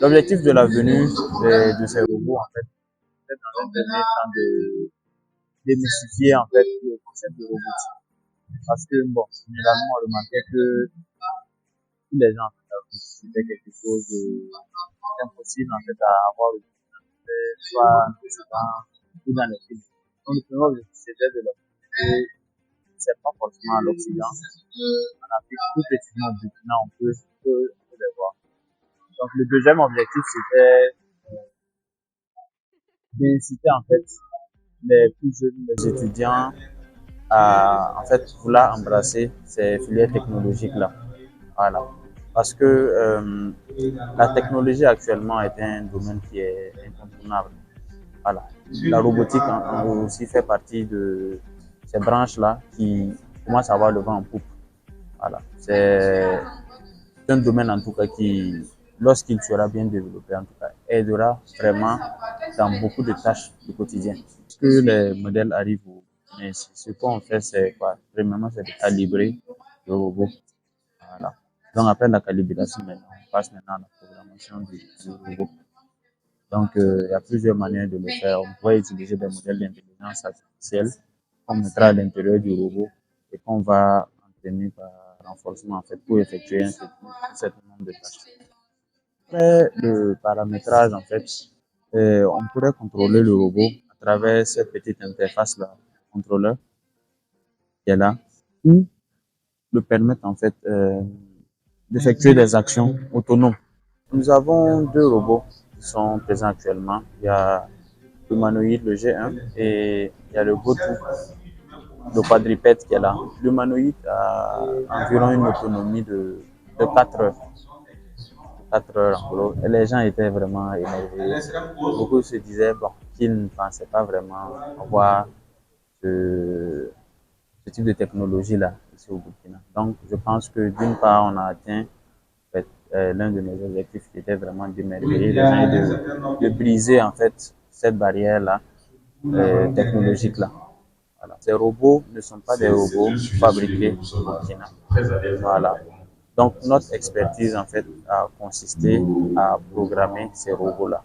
L'objectif de la venue de ces robots, en fait, c'est dans un premier temps de démystifier en fait le concept de robotique. Parce que bon, généralement on remarquait que tous les gens en fait, c'était quelque chose d'impossible en fait à avoir soit en Occident ou dans les films. Donc le premier objectif c'était de leur montrer que c'est pas forcément à l'Occident. En Afrique, tout petitement au Burkina, on peut les voir. Donc le deuxième objectif c'était d'inciter en fait les plus jeunes, les étudiants à en fait vouloir embrasser ces filières technologiques là. Voilà. Parce que la technologie actuellement est un domaine qui est incontournable. Voilà. La robotique aussi fait partie de ces branches-là qui commencent à avoir le vent en poupe. Voilà. C'est un domaine en tout cas qui, lorsqu'il sera bien développé, en tout cas, aidera vraiment dans beaucoup de tâches du quotidien. Que les modèles arrivent, mais ce qu'on fait, c'est quoi? Premièrement, c'est de calibrer le robot. Voilà. Donc après la calibration, maintenant, on passe maintenant à la programmation du robot. Donc il y a plusieurs manières de le faire. On pourrait utiliser des modèles d'intelligence artificielle qu'on mettra à l'intérieur du robot et qu'on va entraîner par renforcement en fait pour effectuer un certain nombre de tâches. Après le paramétrage, en fait, on pourrait contrôler le robot à travers cette petite interface-là, contrôleur qui est là, ou le permettre en fait d'effectuer des actions autonomes. Nous avons deux robots qui sont présents actuellement. Il y a l'humanoïde, le G1, et il y a le Gotu, le quadrupède qui est là. L'humanoïde a environ une autonomie de 4 heures. 4 heures en gros. Et les gens étaient vraiment énervés. Beaucoup se disaient bon, qu'ils ne pensaient pas vraiment avoir ce type de technologie-là ici au Burkina. Donc, je pense que d'une part, on a atteint en fait, l'un de nos objectifs qui était vraiment d'émerveiller les gens et de briser en fait cette barrière-là technologique-là. Voilà. Ces robots ne sont pas des robots fabriqués au Burkina. Voilà. Donc, notre expertise, en fait, a consisté à programmer ces robots-là.